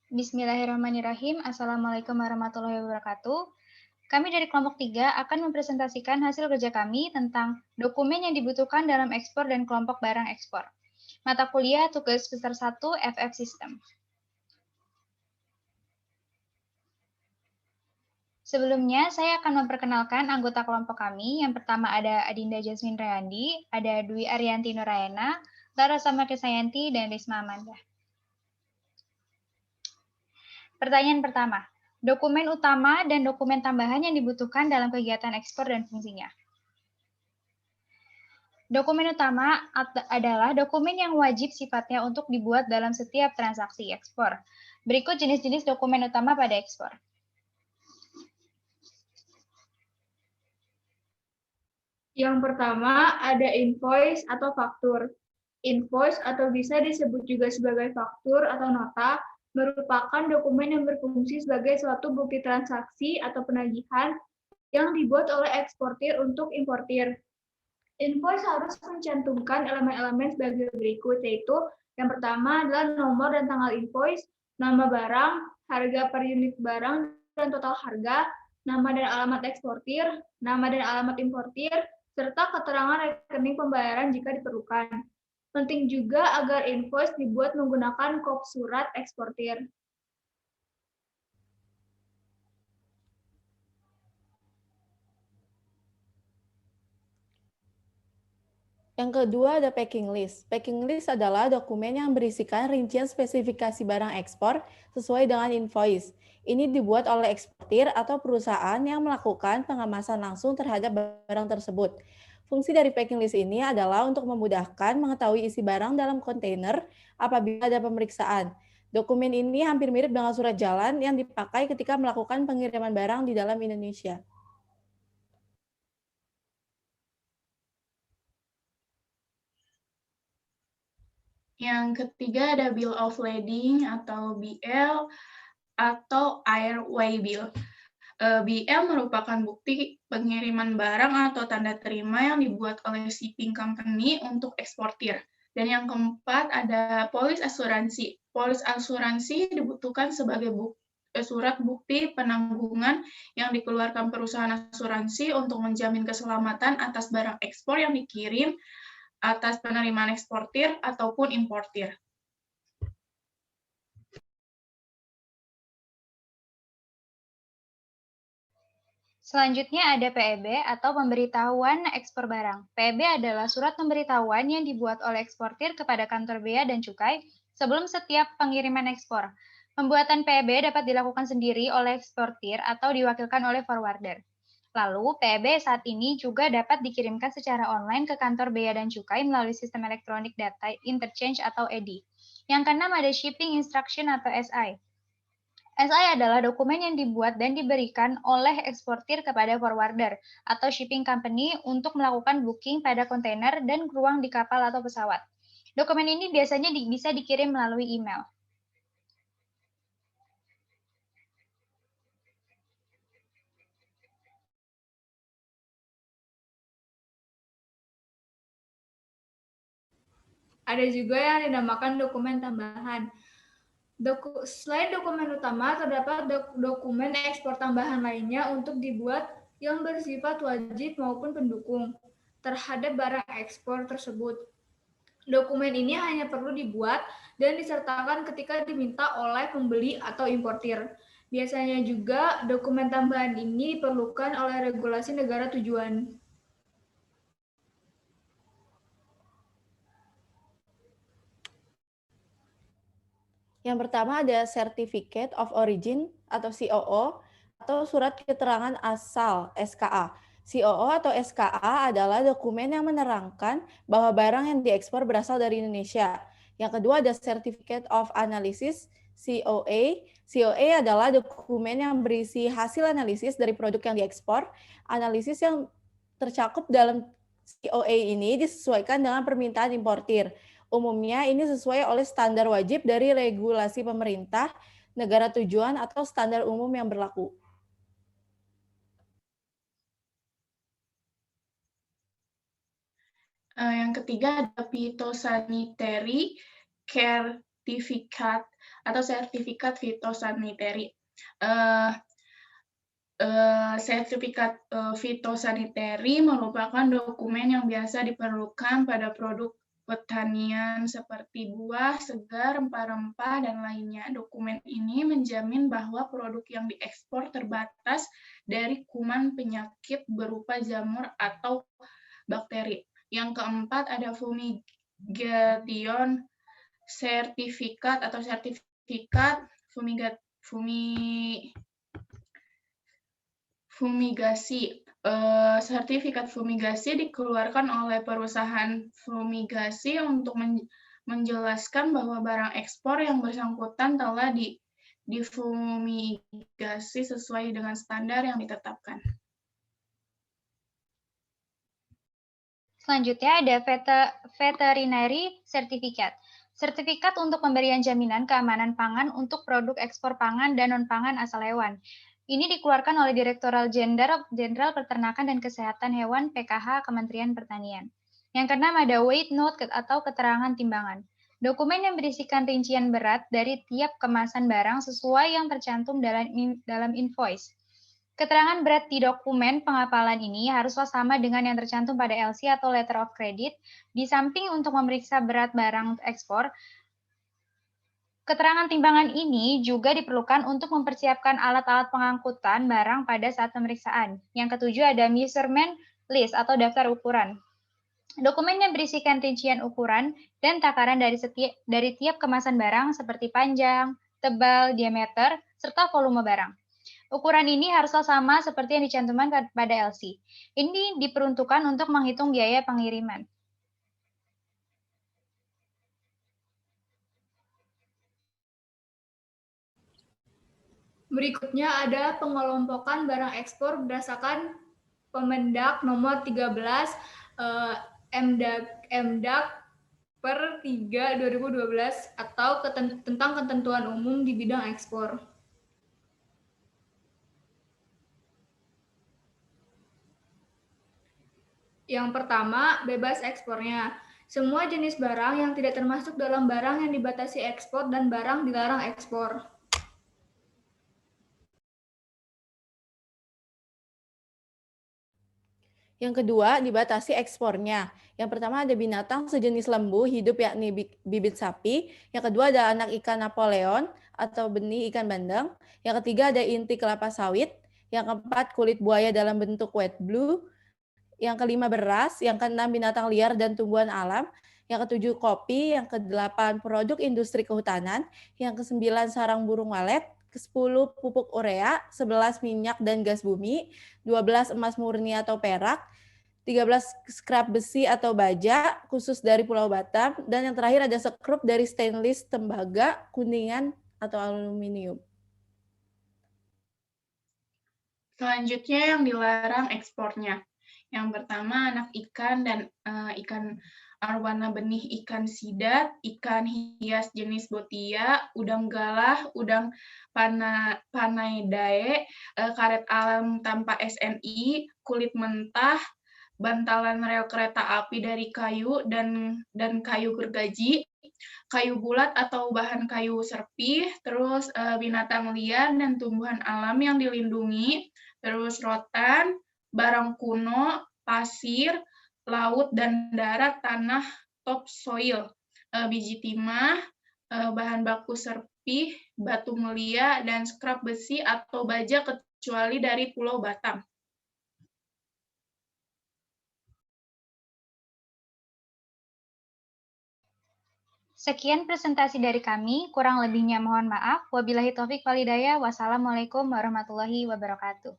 Bismillahirrahmanirrahim. Assalamualaikum warahmatullahi wabarakatuh. Kami dari kelompok 3 akan mempresentasikan hasil kerja kami tentang dokumen yang dibutuhkan dalam ekspor dan kelompok barang ekspor. Mata kuliah tugas besar 1 FF System. Sebelumnya, saya akan memperkenalkan anggota kelompok kami. Yang pertama ada Adinda Jasmine Rayandi, ada Dwi Arianti Nurayana, Lara Samarkesayanti, dan Risma Amanda. Pertanyaan pertama, dokumen utama dan dokumen tambahan yang dibutuhkan dalam kegiatan ekspor dan fungsinya. Dokumen utama adalah dokumen yang wajib sifatnya untuk dibuat dalam setiap transaksi ekspor. Berikut jenis-jenis dokumen utama pada ekspor. Yang pertama ada invoice atau faktur. Invoice atau bisa disebut juga sebagai faktur atau nota merupakan dokumen yang berfungsi sebagai suatu bukti transaksi atau penagihan yang dibuat oleh eksportir untuk importir. Invoice harus mencantumkan elemen-elemen sebagai berikut, yaitu yang pertama adalah nomor dan tanggal invoice, nama barang, harga per unit barang, dan total harga, nama dan alamat eksportir, nama dan alamat importir, serta keterangan rekening pembayaran jika diperlukan. Penting juga agar invoice dibuat menggunakan kop surat eksportir. Yang kedua ada packing list. Packing list adalah dokumen yang berisikan rincian spesifikasi barang ekspor sesuai dengan invoice. Ini dibuat oleh eksportir atau perusahaan yang melakukan pengemasan langsung terhadap barang tersebut. Fungsi dari packing list ini adalah untuk memudahkan mengetahui isi barang dalam kontainer apabila ada pemeriksaan. Dokumen ini hampir mirip dengan surat jalan yang dipakai ketika melakukan pengiriman barang di dalam Indonesia. Yang ketiga ada Bill of Lading atau BL atau Airway Bill. BL merupakan bukti pengiriman barang atau tanda terima yang dibuat oleh shipping company untuk eksportir. Dan yang keempat ada polis asuransi. Polis asuransi dibutuhkan sebagai surat bukti penanggungan yang dikeluarkan perusahaan asuransi untuk menjamin keselamatan atas barang ekspor yang dikirim atas penerimaan eksportir ataupun importir. Selanjutnya ada PEB atau pemberitahuan ekspor barang. PEB adalah surat pemberitahuan yang dibuat oleh eksportir kepada kantor bea dan cukai sebelum setiap pengiriman ekspor. Pembuatan PEB dapat dilakukan sendiri oleh eksportir atau diwakilkan oleh forwarder. Lalu, PEB saat ini juga dapat dikirimkan secara online ke kantor bea dan cukai melalui sistem elektronik data interchange atau EDI. Yang keenam ada shipping instruction atau SI. SI adalah dokumen yang dibuat dan diberikan oleh eksportir kepada forwarder atau shipping company untuk melakukan booking pada kontainer dan ruang di kapal atau pesawat. Dokumen ini biasanya bisa dikirim melalui email. Ada juga yang dinamakan dokumen tambahan. Selain dokumen utama, terdapat dokumen ekspor tambahan lainnya untuk dibuat yang bersifat wajib maupun pendukung terhadap barang ekspor tersebut. Dokumen ini hanya perlu dibuat dan disertakan ketika diminta oleh pembeli atau importir. Biasanya juga dokumen tambahan ini diperlukan oleh regulasi negara tujuan. Yang pertama ada Certificate of Origin atau COO atau Surat Keterangan Asal SKA. COO atau SKA adalah dokumen yang menerangkan bahwa barang yang diekspor berasal dari Indonesia. Yang kedua ada Certificate of Analysis COA. COA adalah dokumen yang berisi hasil analisis dari produk yang diekspor. Analisis yang tercakup dalam COA ini disesuaikan dengan permintaan importir. Umumnya ini sesuai oleh standar wajib dari regulasi pemerintah, negara tujuan, atau standar umum yang berlaku. Yang ketiga ada phytosanitary care sertifikat fitosanitary. Sertifikat fitosanitary merupakan dokumen yang biasa diperlukan pada produk pertanian seperti buah, segar, rempah-rempah, dan lainnya. Dokumen ini menjamin bahwa produk yang diekspor terbatas dari kuman penyakit berupa jamur atau bakteri. Yang keempat ada fumigation sertifikat atau sertifikat fumigasi. Sertifikat fumigasi dikeluarkan oleh perusahaan fumigasi untuk menjelaskan bahwa barang ekspor yang bersangkutan telah difumigasi sesuai dengan standar yang ditetapkan. Selanjutnya ada veterinary certificate. Sertifikat untuk pemberian jaminan keamanan pangan untuk produk ekspor pangan dan non-pangan asal hewan. Ini dikeluarkan oleh Direktorat Jenderal Peternakan dan Kesehatan Hewan PKH Kementerian Pertanian. Yang keenam ada weight note atau keterangan timbangan. Dokumen yang berisikan rincian berat dari tiap kemasan barang sesuai yang tercantum dalam invoice. Keterangan berat di dokumen pengapalan ini haruslah sama dengan yang tercantum pada LC atau Letter of Credit. Di samping untuk memeriksa berat barang ekspor, keterangan timbangan ini juga diperlukan untuk mempersiapkan alat-alat pengangkutan barang pada saat pemeriksaan. Yang ketujuh ada measurement list atau daftar ukuran. Dokumen yang berisikan rincian ukuran dan takaran dari tiap kemasan barang seperti panjang, tebal, diameter, serta volume barang. Ukuran ini haruslah sama seperti yang dicantumkan pada LC. Ini diperuntukkan untuk menghitung biaya pengiriman. Berikutnya ada pengelompokan barang ekspor berdasarkan Permendak nomor 13 Mdag per 3 2012 atau tentang ketentuan umum di bidang ekspor. Yang pertama, bebas ekspornya. Semua jenis barang yang tidak termasuk dalam barang yang dibatasi ekspor dan barang dilarang ekspor. Yang kedua, dibatasi ekspornya. Yang pertama ada binatang sejenis lembu hidup yakni bibit sapi. Yang kedua ada anak ikan Napoleon atau benih ikan bandeng. Yang ketiga ada inti kelapa sawit. Yang keempat kulit buaya dalam bentuk wet blue. Yang kelima beras. Yang keenam binatang liar dan tumbuhan alam. Yang ketujuh kopi. Yang kedelapan produk industri kehutanan. Yang kesembilan sarang burung walet. Ke-10 pupuk urea, 11 minyak dan gas bumi, 12 emas murni atau perak, 13 scrap besi atau baja khusus dari Pulau Batam, dan yang terakhir ada sekrup dari stainless, tembaga, kuningan atau aluminium. Selanjutnya yang dilarang ekspornya. Yang pertama anak ikan dan ikan arwana benih ikan sidat, ikan hias jenis botia, udang galah, udang panaidae, karet alam tanpa SNI, kulit mentah, bantalan rel kereta api dari kayu dan kayu gergaji, kayu bulat atau bahan kayu serpih, terus binatang liar dan tumbuhan alam yang dilindungi, terus rotan, barang kuno, pasir, laut dan darat, tanah, topsoil, biji timah, bahan baku serpih, batu mulia, dan scrap besi atau baja kecuali dari Pulau Batam. Sekian presentasi dari kami, kurang lebihnya mohon maaf. Wabillahi taufik wal hidayah. Wassalamualaikum warahmatullahi wabarakatuh.